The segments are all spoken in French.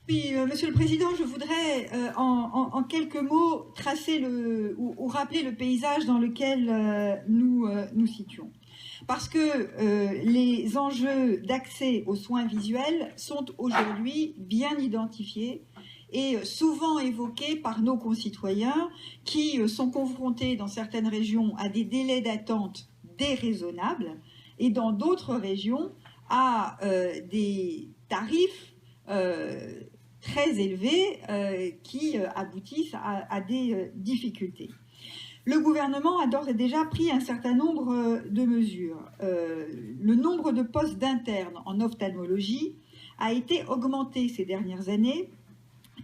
Oui, Monsieur le Président, je voudrais en quelques mots tracer ou rappeler le paysage dans lequel nous situons. Parce que les enjeux d'accès aux soins visuels sont aujourd'hui bien identifiés et souvent évoqués par nos concitoyens qui sont confrontés dans certaines régions à des délais d'attente déraisonnables et dans d'autres régions à des tarifs très élevés qui aboutissent à des difficultés. Le gouvernement a d'ores et déjà pris un certain nombre de mesures. Le nombre de postes d'internes en ophtalmologie a été augmenté ces dernières années.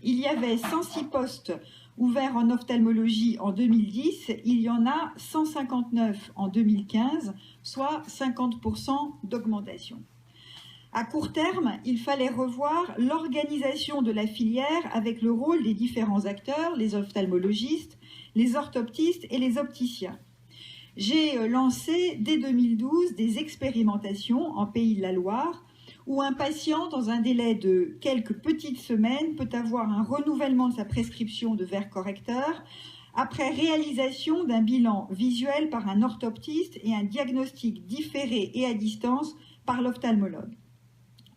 Il y avait 106 postes ouverts en ophtalmologie en 2010, il y en a 159 en 2015, soit 50% d'augmentation. À court terme, il fallait revoir l'organisation de la filière avec le rôle des différents acteurs, les ophtalmologistes, les orthoptistes et les opticiens. J'ai lancé dès 2012 des expérimentations en Pays de la Loire où un patient, dans un délai de quelques petites semaines, peut avoir un renouvellement de sa prescription de verres correcteurs après réalisation d'un bilan visuel par un orthoptiste et un diagnostic différé et à distance par l'ophtalmologue.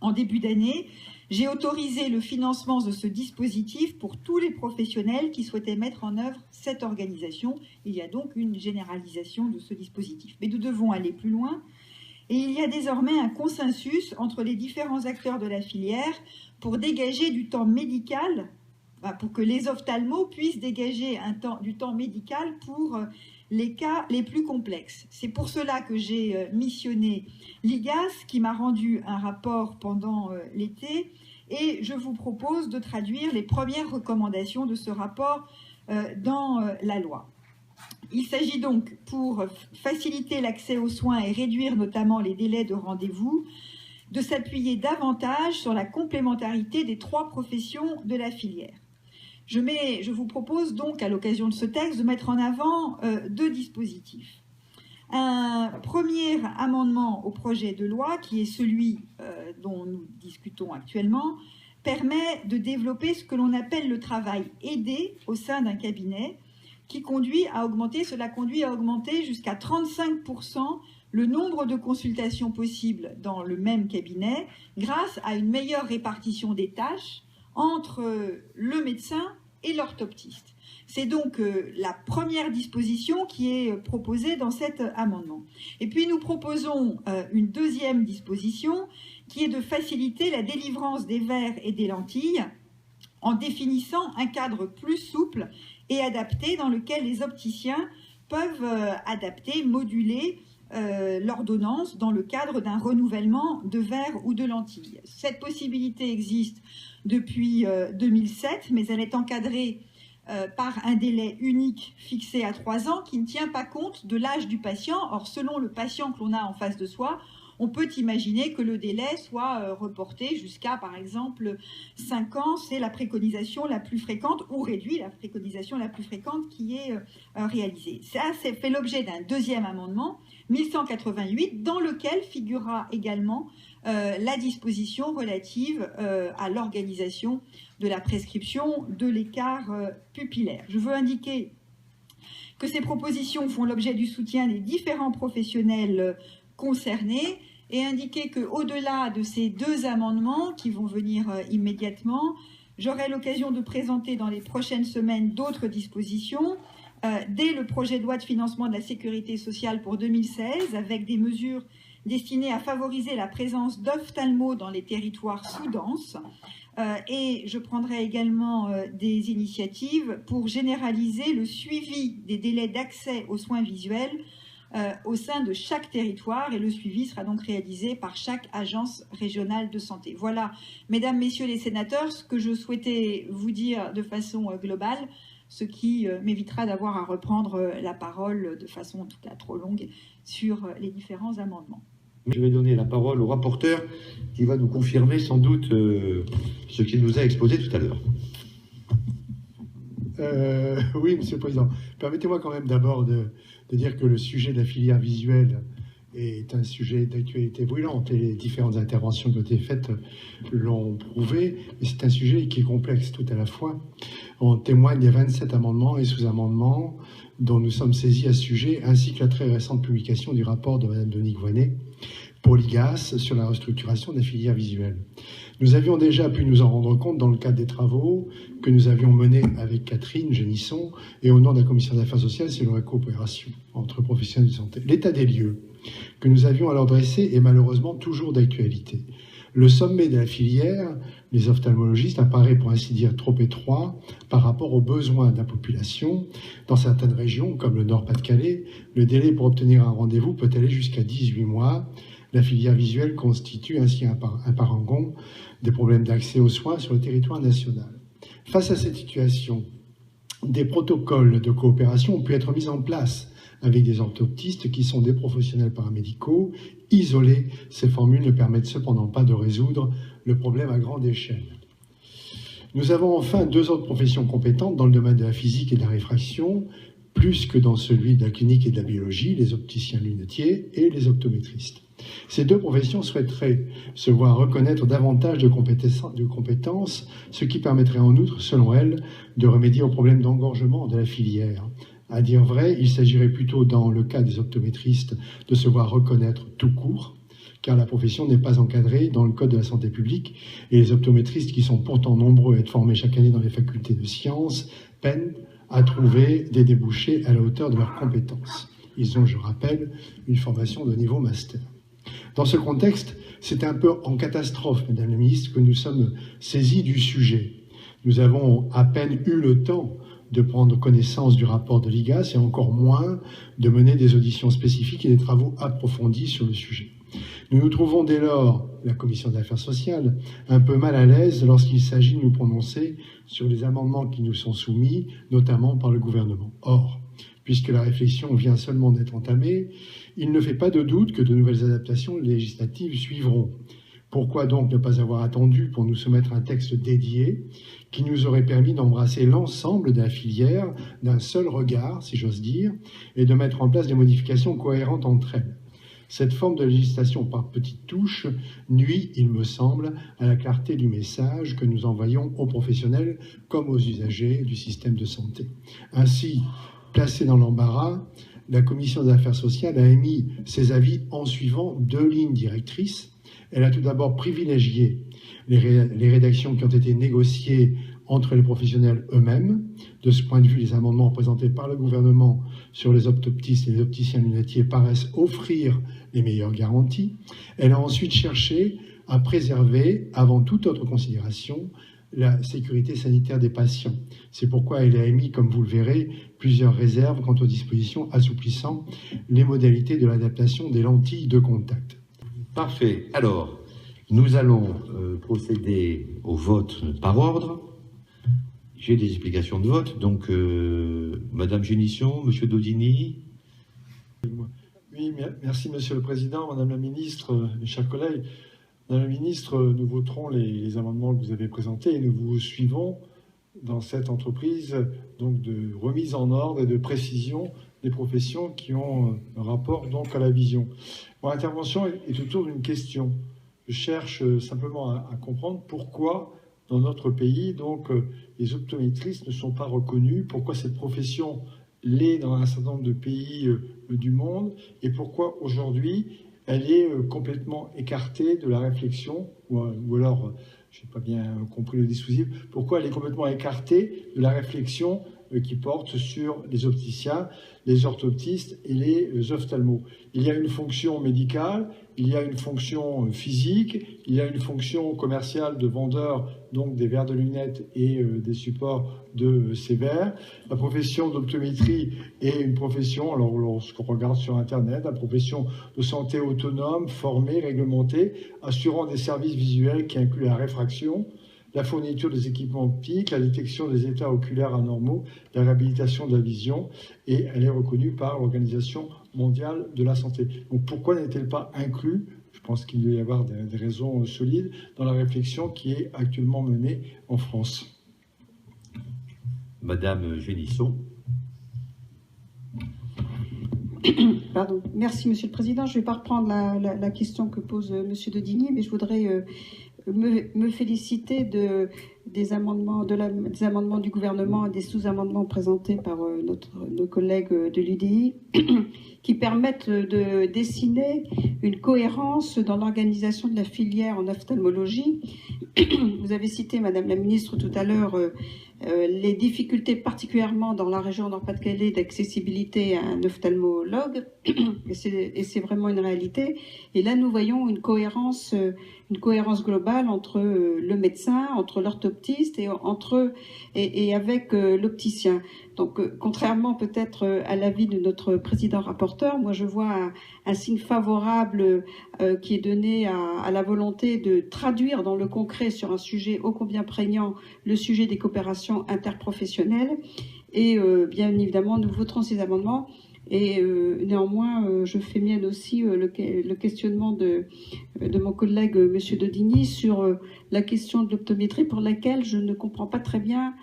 En début d'année, j'ai autorisé le financement de ce dispositif pour tous les professionnels qui souhaitaient mettre en œuvre cette organisation. Il y a donc une généralisation de ce dispositif. Mais nous devons aller plus loin. Et il y a désormais un consensus entre les différents acteurs de la filière pour dégager du temps médical, pour que les ophtalmos puissent dégager du temps médical pour les cas les plus complexes. C'est pour cela que j'ai missionné l'IGAS qui m'a rendu un rapport pendant l'été et je vous propose de traduire les premières recommandations de ce rapport dans la loi. Il s'agit donc, pour faciliter l'accès aux soins et réduire notamment les délais de rendez-vous, de s'appuyer davantage sur la complémentarité des trois professions de la filière. Je vous propose donc, à l'occasion de ce texte, de mettre en avant deux dispositifs. Un premier amendement au projet de loi, qui est celui dont nous discutons actuellement, permet de développer ce que l'on appelle le travail aidé au sein d'un cabinet, qui conduit à augmenter jusqu'à 35% le nombre de consultations possibles dans le même cabinet grâce à une meilleure répartition des tâches entre le médecin et l'orthoptiste. C'est donc la première disposition qui est proposée dans cet amendement. Et puis nous proposons une deuxième disposition qui est de faciliter la délivrance des verres et des lentilles en définissant un cadre plus souple et adapté dans lequel les opticiens peuvent adapter, moduler l'ordonnance dans le cadre d'un renouvellement de verres ou de lentilles. Cette possibilité existe depuis 2007, mais elle est encadrée par un délai unique fixé à 3 ans qui ne tient pas compte de l'âge du patient. Or, selon le patient que l'on a en face de soi, on peut imaginer que le délai soit reporté jusqu'à, par exemple, 5 ans. C'est la préconisation la plus fréquente, ou réduit la préconisation la plus fréquente qui est réalisée. Ça, c'est fait l'objet d'un deuxième amendement, 1188, dans lequel figurera également la disposition relative à l'organisation de la prescription de l'écart pupillaire. Je veux indiquer que ces propositions font l'objet du soutien des différents professionnels concernés et indiquer qu'au-delà de ces deux amendements qui vont venir immédiatement, j'aurai l'occasion de présenter dans les prochaines semaines d'autres dispositions dès le projet de loi de financement de la sécurité sociale pour 2016 avec des mesures destinées à favoriser la présence d'ophtalmos dans les territoires sous-denses et je prendrai également des initiatives pour généraliser le suivi des délais d'accès aux soins visuels au sein de chaque territoire et le suivi sera donc réalisé par chaque agence régionale de santé. Voilà, mesdames, messieurs les sénateurs, ce que je souhaitais vous dire de façon globale, ce qui m'évitera d'avoir à reprendre la parole de façon en tout cas trop longue sur les différents amendements. Je vais donner la parole au rapporteur qui va nous confirmer sans doute ce qu'il nous a exposé tout à l'heure. Oui, Monsieur le Président. Permettez-moi quand même d'abord de dire que le sujet de la filière visuelle est un sujet d'actualité brûlante et les différentes interventions qui ont été faites l'ont prouvé, mais c'est un sujet qui est complexe tout à la fois. On témoigne des 27 amendements et sous-amendements dont nous sommes saisis à ce sujet, ainsi que la très récente publication du rapport de Mme Dominique Voynet pour l'IGAS sur la restructuration de la filière visuelle. Nous avions déjà pu nous en rendre compte dans le cadre des travaux que nous avions menés avec Catherine Génisson et au nom de la Commission des Affaires sociales sur la coopération entre professionnels de santé. L'état des lieux que nous avions alors dressé est malheureusement toujours d'actualité. Le sommet de la filière, les ophtalmologistes, apparaît pour ainsi dire trop étroit par rapport aux besoins de la population. Dans certaines régions, comme le Nord-Pas-de-Calais, le délai pour obtenir un rendez-vous peut aller jusqu'à 18 mois. La filière visuelle constitue ainsi un parangon des problèmes d'accès aux soins sur le territoire national. Face à cette situation, des protocoles de coopération ont pu être mis en place avec des orthoptistes qui sont des professionnels paramédicaux. Isolés, ces formules ne permettent cependant pas de résoudre le problème à grande échelle. Nous avons enfin 2 autres professions compétentes dans le domaine de la physique et de la réfraction, plus que dans celui de la clinique et de la biologie, les opticiens lunetiers et les optométristes. Ces 2 professions souhaiteraient se voir reconnaître davantage de compétences, ce qui permettrait en outre, selon elles, de remédier au problème d'engorgement de la filière. À dire vrai, il s'agirait plutôt, dans le cas des optométristes, de se voir reconnaître tout court, car la profession n'est pas encadrée dans le Code de la santé publique, et les optométristes, qui sont pourtant nombreux à être formés chaque année dans les facultés de sciences, peinent à trouver des débouchés à la hauteur de leurs compétences. Ils ont, je rappelle, une formation de niveau master. Dans ce contexte, c'est un peu en catastrophe, Madame la Ministre, que nous sommes saisis du sujet. Nous avons à peine eu le temps de prendre connaissance du rapport de l'IGAS et encore moins de mener des auditions spécifiques et des travaux approfondis sur le sujet. Nous nous trouvons dès lors, la Commission des Affaires sociales, un peu mal à l'aise lorsqu'il s'agit de nous prononcer sur les amendements qui nous sont soumis, notamment par le gouvernement. Or, puisque la réflexion vient seulement d'être entamée, il ne fait pas de doute que de nouvelles adaptations législatives suivront. Pourquoi donc ne pas avoir attendu pour nous soumettre un texte dédié qui nous aurait permis d'embrasser l'ensemble de la filière d'un seul regard, si j'ose dire, et de mettre en place des modifications cohérentes entre elles? Cette forme de législation par petites touches nuit, il me semble, à la clarté du message que nous envoyons aux professionnels comme aux usagers du système de santé. Ainsi, placée dans l'embarras, la Commission des Affaires sociales a émis ses avis en suivant 2 lignes directrices. Elle a tout d'abord privilégié les rédactions qui ont été négociées entre les professionnels eux-mêmes. De ce point de vue, les amendements présentés par le gouvernement sur les optopistes et les opticiens lunetiers paraissent offrir les meilleures garanties. Elle a ensuite cherché à préserver, avant toute autre considération, la sécurité sanitaire des patients. C'est pourquoi elle a émis, comme vous le verrez, plusieurs réserves quant aux dispositions assouplissant les modalités de l'adaptation des lentilles de contact. Parfait. Alors, nous allons procéder au vote par ordre. J'ai des explications de vote. Donc, Madame Génisson, Monsieur Daudini. Oui, merci Monsieur le Président, Madame la Ministre, mes chers collègues. Madame la Ministre, nous voterons les amendements que vous avez présentés et nous vous suivons dans cette entreprise donc de remise en ordre et de précision des professions qui ont un rapport donc à la vision. Mon intervention est autour d'une question. Je cherche simplement à comprendre pourquoi dans notre pays donc les optométristes ne sont pas reconnus, pourquoi cette profession l'est dans un certain nombre de pays du monde et pourquoi aujourd'hui elle est complètement écartée de la réflexion, ou alors, je n'ai pas bien compris le dispositif, pourquoi elle est complètement écartée de la réflexion qui porte sur les opticiens, les orthoptistes et les ophtalmos. Il y a une fonction médicale, il y a une fonction physique, il y a une fonction commerciale de vendeur, donc des verres de lunettes et des supports de ces verres. La profession d'optométrie est une profession, alors lorsqu'on regarde sur Internet, la profession de santé autonome, formée, réglementée, assurant des services visuels qui incluent la réfraction, la fourniture des équipements optiques, la détection des états oculaires anormaux, la réhabilitation de la vision, et elle est reconnue par l'Organisation mondiale de la santé. Donc pourquoi n'est-elle pas inclue? Je pense qu'il doit y avoir des raisons solides dans la réflexion qui est actuellement menée en France. Madame Génisson. Pardon. Merci, Monsieur le Président. Je ne vais pas reprendre la question que pose Monsieur Daudigny, mais je voudrais me féliciter des amendements du gouvernement et des sous-amendements présentés par nos collègues de l'UDI qui permettent de dessiner une cohérence dans l'organisation de la filière en ophtalmologie. Vous avez cité, Madame la Ministre, tout à l'heure, les difficultés particulièrement dans la région Nord-Pas-de-Calais d'accessibilité à un ophtalmologue, et c'est vraiment une réalité. Et là, nous voyons une cohérence globale entre le médecin, entre l'orthoptiste et avec l'opticien. Donc, contrairement peut-être à l'avis de notre président rapporteur, moi je vois un signe favorable qui est donné à la volonté de traduire dans le concret sur un sujet ô combien prégnant le sujet des coopérations interprofessionnelles. Et bien évidemment, nous voterons ces amendements. Et néanmoins, je fais mienne aussi le questionnement de mon collègue Monsieur Daudigny sur la question de l'optométrie, pour laquelle je ne comprends pas très bien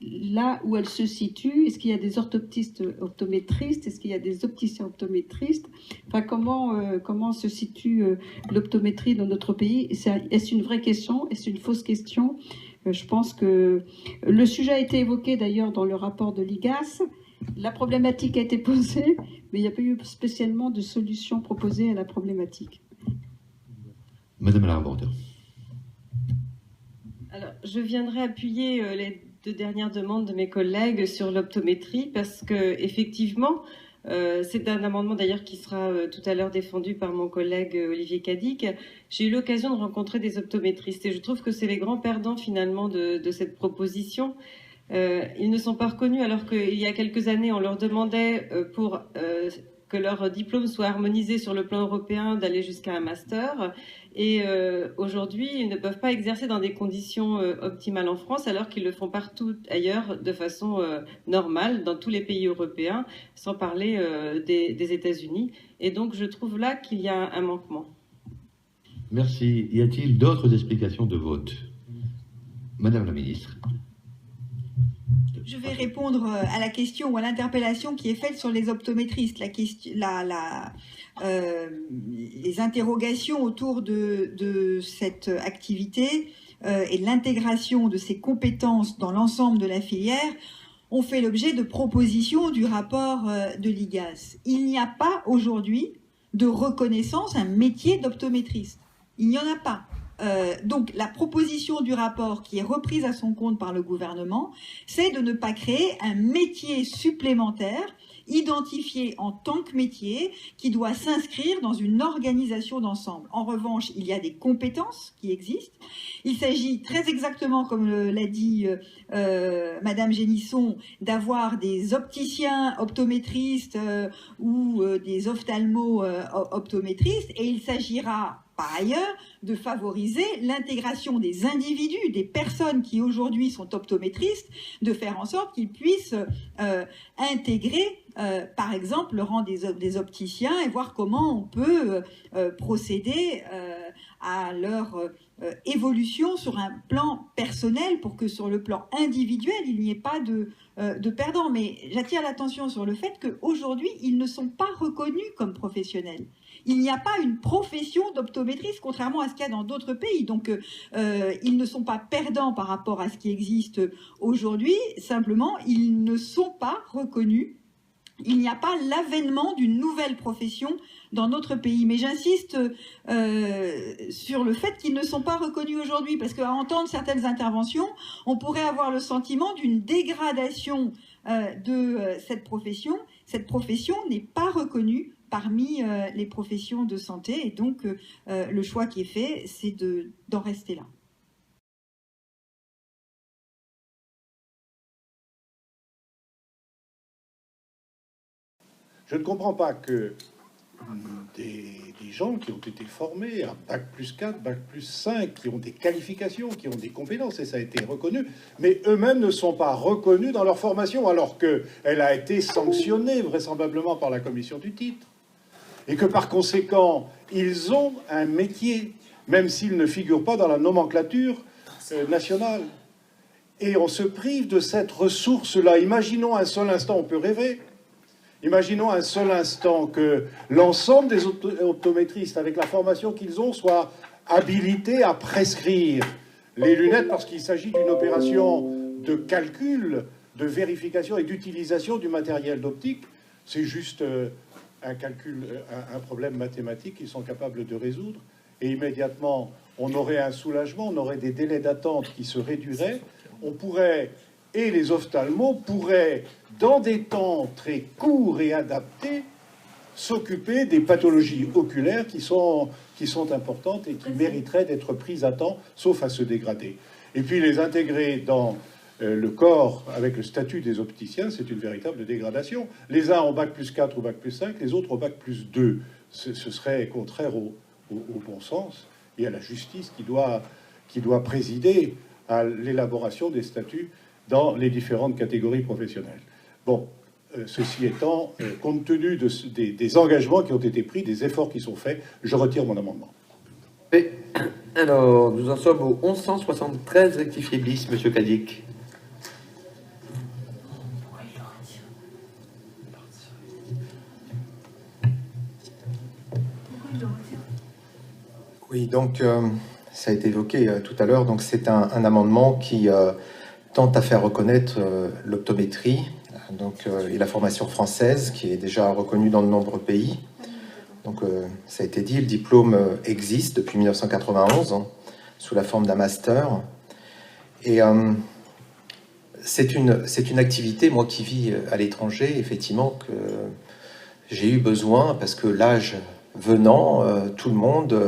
là où elle se situe. Est-ce qu'il y a des orthoptistes optométristes? Est-ce qu'il y a des opticiens optométristes? Enfin, comment se situe l'optométrie dans notre pays? Est-ce une vraie question? Est-ce une fausse question? Je pense que le sujet a été évoqué d'ailleurs dans le rapport de l'IGAS. La problématique a été posée, mais il n'y a pas eu spécialement de solution proposée à la problématique. Madame la rapporteure. Alors, je viendrai appuyer les deux dernières demandes de mes collègues sur l'optométrie parce que effectivement, c'est un amendement d'ailleurs qui sera tout à l'heure défendu par mon collègue Olivier Cadic. J'ai eu l'occasion de rencontrer des optométristes et je trouve que c'est les grands perdants finalement de cette proposition. Ils ne sont pas reconnus alors qu'il y a quelques années, on leur demandait pour que leur diplôme soit harmonisé sur le plan européen d'aller jusqu'à un master. Et aujourd'hui, ils ne peuvent pas exercer dans des conditions optimales en France alors qu'ils le font partout ailleurs de façon normale, dans tous les pays européens, sans parler des États-Unis. Et donc, je trouve là qu'il y a un manquement. Merci. Y a-t-il d'autres explications de vote? Madame la Ministre. Je vais répondre à la question ou à l'interpellation qui est faite sur les optométristes. Les interrogations autour de cette activité et de l'intégration de ces compétences dans l'ensemble de la filière ont fait l'objet de propositions du rapport de l'IGAS. Il n'y a pas aujourd'hui de reconnaissance un métier d'optométriste. Il n'y en a pas. Donc la proposition du rapport qui est reprise à son compte par le gouvernement, c'est de ne pas créer un métier supplémentaire identifié en tant que métier qui doit s'inscrire dans une organisation d'ensemble. En revanche, il y a des compétences qui existent. Il s'agit très exactement, comme l'a dit Madame Génisson, d'avoir des opticiens optométristes ou des ophtalmo-optométristes, et il s'agira par ailleurs de favoriser l'intégration des individus, des personnes qui aujourd'hui sont optométristes, de faire en sorte qu'ils puissent intégrer, par exemple, le rang des opticiens et voir comment on peut procéder à leur évolution sur un plan personnel pour que sur le plan individuel, il n'y ait pas de perdants. Mais j'attire l'attention sur le fait qu'aujourd'hui, ils ne sont pas reconnus comme professionnels. Il n'y a pas une profession d'optométriste, contrairement à ce qu'il y a dans d'autres pays. Donc, ils ne sont pas perdants par rapport à ce qui existe aujourd'hui. Simplement, ils ne sont pas reconnus. Il n'y a pas l'avènement d'une nouvelle profession dans notre pays. Mais j'insiste sur le fait qu'ils ne sont pas reconnus aujourd'hui, parce qu'à entendre certaines interventions, on pourrait avoir le sentiment d'une dégradation de cette profession. Cette profession n'est pas reconnue parmi les professions de santé, et donc le choix qui est fait, c'est d'en rester là. Je ne comprends pas que des gens qui ont été formés à Bac+4, Bac+5, qui ont des qualifications, qui ont des compétences, et ça a été reconnu, mais eux-mêmes ne sont pas reconnus dans leur formation, alors qu'elle a été sanctionnée vraisemblablement par la commission du titre. Et que par conséquent, ils ont un métier, même s'ils ne figurent pas dans la nomenclature nationale. Et on se prive de cette ressource-là. Imaginons un seul instant, on peut rêver. Imaginons un seul instant que l'ensemble des optométristes, avec la formation qu'ils ont, soient habilités à prescrire les lunettes parce qu'il s'agit d'une opération de calcul, de vérification et d'utilisation du matériel d'optique. C'est juste un calcul, un problème mathématique qu'ils sont capables de résoudre. Et immédiatement, on aurait un soulagement, on aurait des délais d'attente qui se réduiraient. On pourrait, et les ophtalmos pourraient, dans des temps très courts et adaptés, s'occuper des pathologies oculaires qui sont importantes et qui mériteraient d'être prises à temps, sauf à se dégrader. Et puis les intégrer dans le corps avec le statut des opticiens, c'est une véritable dégradation. Les uns ont bac plus 4 ou bac plus 5, les autres au bac plus 2. Ce serait contraire au bon sens et à la justice qui doit présider à l'élaboration des statuts dans les différentes catégories professionnelles. Bon, ceci étant, compte tenu des engagements qui ont été pris, des efforts qui sont faits, je retire mon amendement. Et, alors, nous en sommes au 1173 rectifié bis, Monsieur Cadic. Oui, donc ça a été évoqué tout à l'heure. Donc c'est un amendement qui tente à faire reconnaître l'optométrie et la formation française qui est déjà reconnue dans de nombreux pays. Donc ça a été dit, le diplôme existe depuis 1991 sous la forme d'un master. Et c'est une activité, moi qui vis à l'étranger, effectivement, que j'ai eu besoin parce que l'âge venant, tout le monde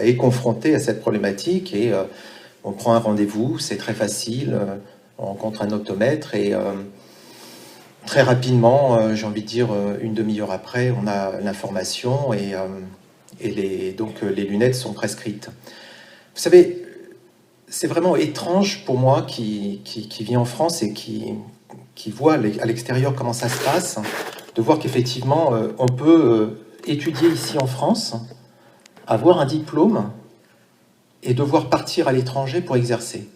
est confronté à cette problématique et on prend un rendez-vous, c'est très facile, on rencontre un optomètre et très rapidement, j'ai envie de dire une demi-heure après, on a l'information et donc les lunettes sont prescrites. Vous savez, c'est vraiment étrange pour moi qui vis en France et qui voit à l'extérieur comment ça se passe, de voir qu'effectivement on peut étudier ici en France, avoir un diplôme et devoir partir à l'étranger pour exercer.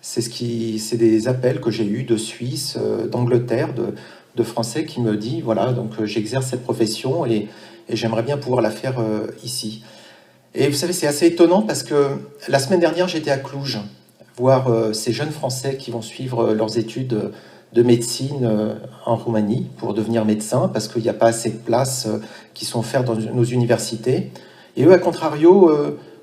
C'est des appels que j'ai eus de Suisse, d'Angleterre, de Français qui me disent voilà, donc j'exerce cette profession et j'aimerais bien pouvoir la faire ici. Et vous savez, c'est assez étonnant parce que la semaine dernière, j'étais à Cluj, voir ces jeunes Français qui vont suivre leurs études de médecine en Roumanie pour devenir médecin parce qu'il n'y a pas assez de places qui sont offertes dans nos universités. Et eux, à contrario,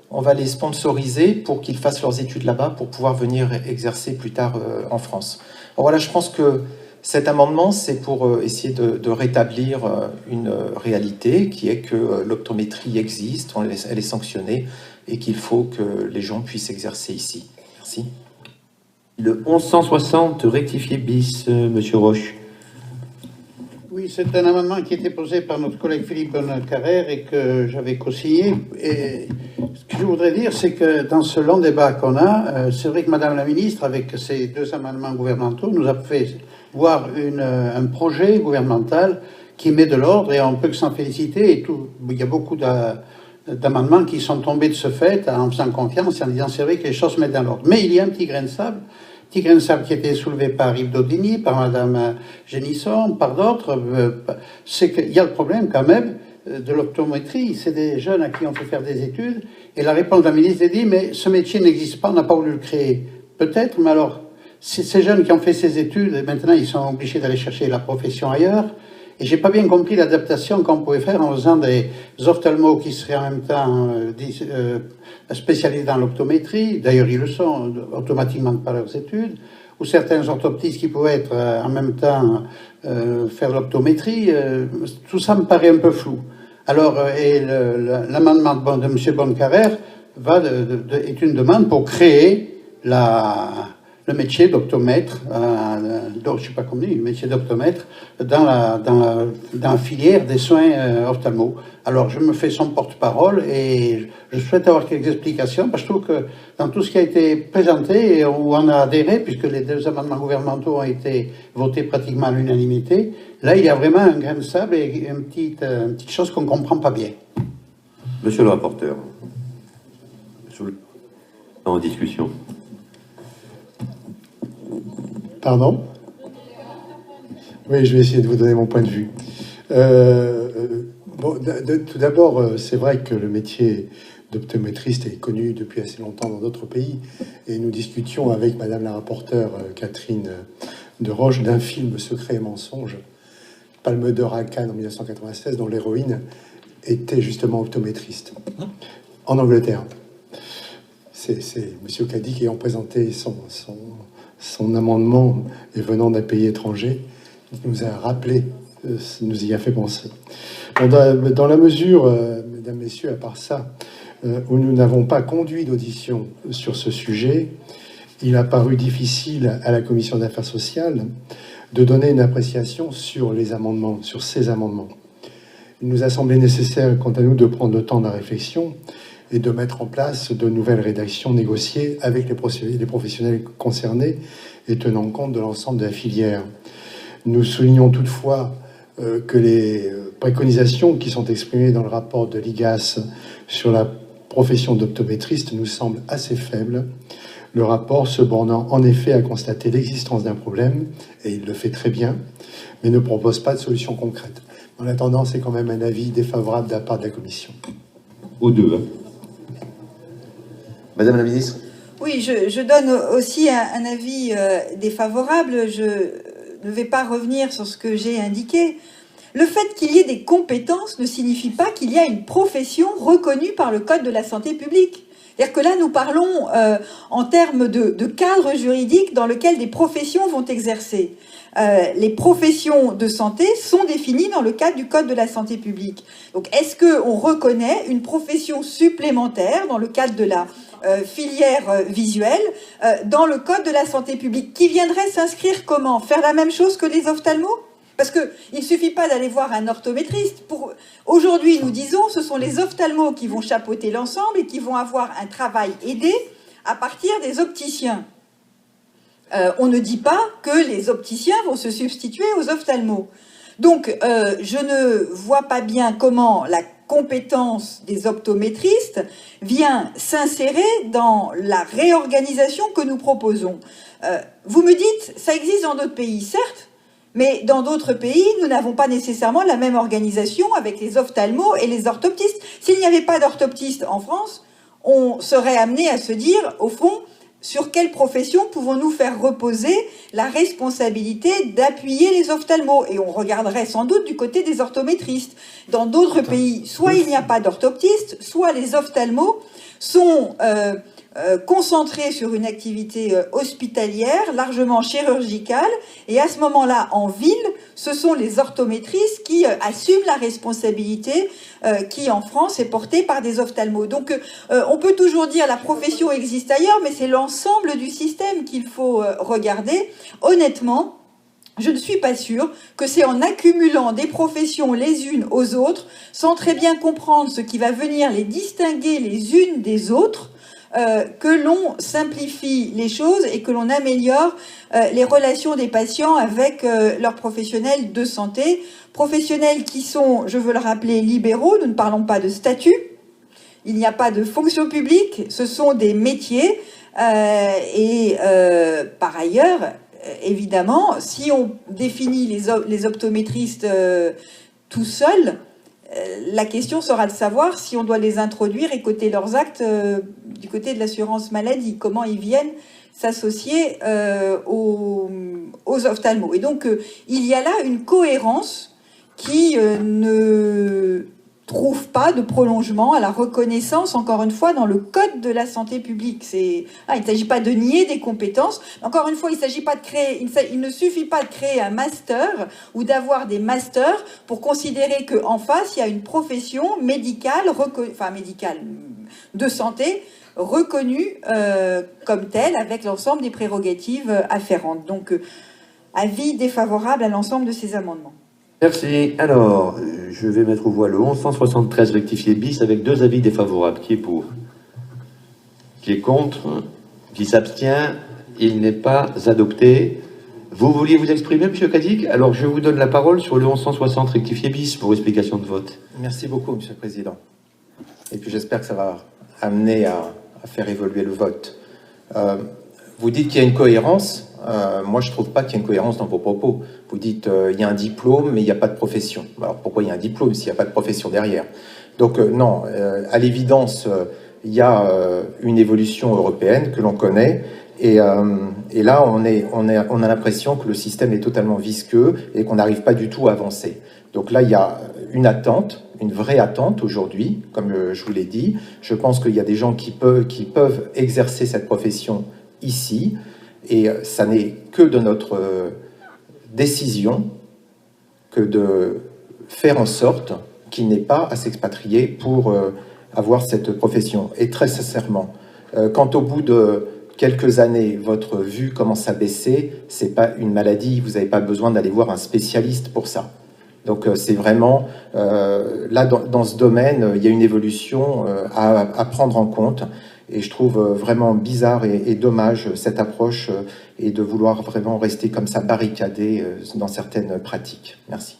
on va les sponsoriser pour qu'ils fassent leurs études là-bas pour pouvoir venir exercer plus tard en France. Alors voilà, je pense que cet amendement, c'est pour essayer de rétablir une réalité qui est que l'optométrie existe, elle est sanctionnée et qu'il faut que les gens puissent exercer ici. Merci. Le 1160 rectifié bis, Monsieur Roche. Oui, c'est un amendement qui a été posé par notre collègue Philippe Bonnecarrère et que j'avais co-signé. Et ce que je voudrais dire, c'est que dans ce long débat qu'on a, c'est vrai que Madame la Ministre, avec ces deux amendements gouvernementaux, nous a fait voir un projet gouvernemental qui met de l'ordre et on peut que s'en féliciter. Et il y a beaucoup d'amendements qui sont tombés de ce fait en faisant confiance et en disant c'est vrai que les choses se mettent dans l'ordre. Mais il y a un petit grain de sable qui a été soulevé par Yves Daudigny, par Madame Génisson, par d'autres, c'est qu'il y a le problème quand même de l'optométrie. C'est des jeunes à qui on fait faire des études et la réponse de la ministre est dit mais ce métier n'existe pas, on n'a pas voulu le créer. Peut-être, mais alors ces jeunes qui ont fait ces études, maintenant ils sont obligés d'aller chercher la profession ailleurs. Et j'ai pas bien compris l'adaptation qu'on pouvait faire en faisant des ophtalmos qui seraient en même temps spécialisés dans l'optométrie. D'ailleurs, ils le sont automatiquement par leurs études. Ou certains orthoptistes qui pouvaient être en même temps faire l'optométrie. Tout ça me paraît un peu flou. Alors, et l'amendement de M. Bonnecarrère est une demande pour créer le métier d'optomètre, je sais pas comment dire, le métier d'optomètre dans la filière des soins ophtalmos. Alors je me fais son porte-parole et je souhaite avoir quelques explications parce que je trouve que dans tout ce qui a été présenté, où on a adhéré, puisque les deux amendements gouvernementaux ont été votés pratiquement à l'unanimité, là il y a vraiment un grain de sable et une petite chose qu'on ne comprend pas bien. Monsieur le rapporteur, en discussion. Pardon? Oui, je vais essayer de vous donner mon point de vue. Tout d'abord, c'est vrai que le métier d'optométriste est connu depuis assez longtemps dans d'autres pays. Et nous discutions avec Madame la rapporteure Catherine Deroche d'un film Secret et mensonge, Palme d'Or à Cannes en 1996, dont l'héroïne était justement optométriste en Angleterre. C'est Monsieur Cadic ayant présenté son amendement et venant d'un pays étranger qui nous a rappelé, nous y a fait penser. Dans la mesure, mesdames, messieurs, à part ça, où nous n'avons pas conduit d'audition sur ce sujet, il a paru difficile à la Commission d'affaires sociales de donner une appréciation sur les amendements, sur ces amendements. Il nous a semblé nécessaire, quant à nous, de prendre le temps de la réflexion et de mettre en place de nouvelles rédactions négociées avec les professionnels concernés et tenant compte de l'ensemble de la filière. Nous soulignons toutefois que les préconisations qui sont exprimées dans le rapport de l'IGAS sur la profession d'optométriste nous semblent assez faibles. Le rapport se bornant en effet à constater l'existence d'un problème, et il le fait très bien, mais ne propose pas de solution concrète. En attendant, c'est quand même un avis défavorable de la part de la Commission. Aux deux. Hein. Madame la ministre. Oui, je donne aussi un avis défavorable. Je ne vais pas revenir sur ce que j'ai indiqué. Le fait qu'il y ait des compétences ne signifie pas qu'il y a une profession reconnue par le Code de la santé publique. C'est-à-dire que là, nous parlons en termes de cadre juridique dans lequel des professions vont exercer. Les professions de santé sont définies dans le cadre du Code de la santé publique. Donc, est-ce qu'on reconnaît une profession supplémentaire dans le cadre de la filière visuelle dans le Code de la santé publique qui viendrait s'inscrire comment? Faire la même chose que les ophtalmos? Parce qu'il ne suffit pas d'aller voir un orthométriste. Aujourd'hui, nous disons, ce sont les ophtalmos qui vont chapeauter l'ensemble et qui vont avoir un travail aidé à partir des opticiens. On ne dit pas que les opticiens vont se substituer aux ophtalmos. Donc, je ne vois pas bien comment la compétence des optométristes vient s'insérer dans la réorganisation que nous proposons. Vous me dites, ça existe dans d'autres pays, certes, mais dans d'autres pays, nous n'avons pas nécessairement la même organisation avec les ophtalmos et les orthoptistes. S'il n'y avait pas d'orthoptistes en France, on serait amené à se dire, au fond, sur quelle profession pouvons-nous faire reposer la responsabilité d'appuyer les ophtalmos? Et on regarderait sans doute du côté des orthométristes. Dans d'autres pays, soit il n'y a pas d'orthoptistes, soit les ophtalmos sont concentrés sur une activité hospitalière, largement chirurgicale, et à ce moment-là, en ville, ce sont les orthométristes qui assument la responsabilité qui, en France, est portée par des ophtalmos. Donc, on peut toujours dire la profession existe ailleurs, mais c'est l'ensemble du système qu'il faut regarder. Honnêtement, je ne suis pas sûre que c'est en accumulant des professions les unes aux autres, sans très bien comprendre ce qui va venir les distinguer les unes des autres, que l'on simplifie les choses et que l'on améliore les relations des patients avec leurs professionnels de santé, professionnels qui sont, je veux le rappeler, libéraux. Nous ne parlons pas de statut, il n'y a pas de fonction publique, ce sont des métiers et par ailleurs, évidemment, si on définit les optométristes tout seuls, la question sera de savoir si on doit les introduire et coter leurs actes du côté de l'assurance maladie, comment ils viennent s'associer aux ophtalmos. Et donc, il y a là une cohérence qui ne trouve pas de prolongement à la reconnaissance, encore une fois, dans le Code de la santé publique. Il ne s'agit pas de nier des compétences. Encore une fois, il ne suffit pas de créer un master ou d'avoir des masters pour considérer qu'en face, il y a une profession médicale, médicale de santé, reconnue comme telle, avec l'ensemble des prérogatives afférentes. Donc, avis défavorable à l'ensemble de ces amendements. Merci. Alors, je vais mettre aux voix le 1173 rectifié bis avec deux avis défavorables. Qui est pour? Qui est contre? Qui s'abstient? Il n'est pas adopté. Vous vouliez vous exprimer, M. Cadic? Alors, je vous donne la parole sur le 1160 rectifié bis pour explication de vote. Merci beaucoup, M. le Président. Et puis, j'espère que ça va amener à faire évoluer le vote. Vous dites qu'il y a une cohérence. Moi, je ne trouve pas qu'il y a une cohérence dans vos propos. Vous dites il y a un diplôme, mais il n'y a pas de profession. Alors pourquoi il y a un diplôme s'il n'y a pas de profession derrière? Donc non, à l'évidence, il y a une évolution européenne que l'on connaît. Et là, on a l'impression que le système est totalement visqueux et qu'on n'arrive pas du tout à avancer. Donc là, il y a une attente, une vraie attente aujourd'hui, comme je vous l'ai dit. Je pense qu'il y a des gens qui peuvent exercer cette profession ici, et ça n'est que de notre décision que de faire en sorte qu'il n'ait pas à s'expatrier pour avoir cette profession. Et très sincèrement, quand au bout de quelques années, votre vue commence à baisser, c'est pas une maladie, vous n'avez pas besoin d'aller voir un spécialiste pour ça. Donc c'est vraiment, là dans ce domaine, il y a une évolution à prendre en compte, et je trouve vraiment bizarre et dommage cette approche et de vouloir vraiment rester comme ça barricadé dans certaines pratiques. Merci.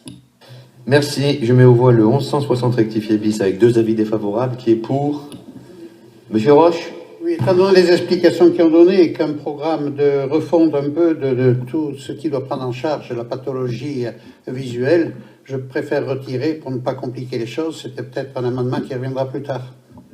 Merci. Je mets aux voix le 1160 rectifié bis avec 2 avis défavorables. Qui est pour? Monsieur Roche? Oui, étant donné les explications qu'ils ont données et qu'un programme de refonte un peu de tout ce qui doit prendre en charge la pathologie visuelle, je préfère retirer pour ne pas compliquer les choses. C'était peut-être un amendement qui reviendra plus tard.